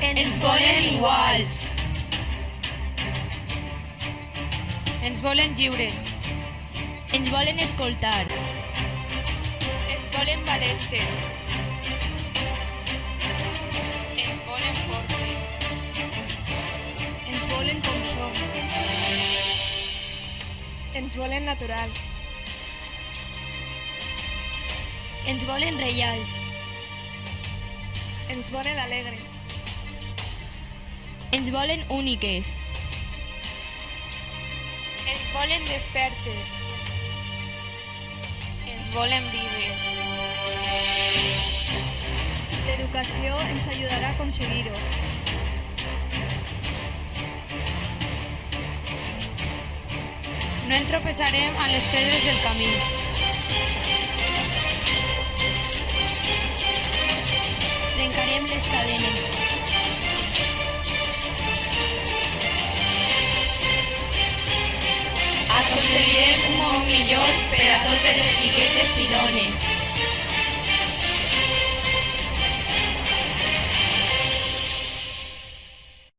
Ens volen iguals. Ens volen lliures. Ens volen escoltar. Ens volen valentes. Ens volen fortes. Ens volen com som. Ens volen naturals. Ens volen reials. Ens volen alegres. Ens volen úniques. Ens volen despertes. Ens volen vives. L'educació ens ajudarà a aconseguir-ho. No entropeçarem a les pedres del camí. Trencarem les cadenes. Aconseguirem un món millor per a totes les xiquetes i dones.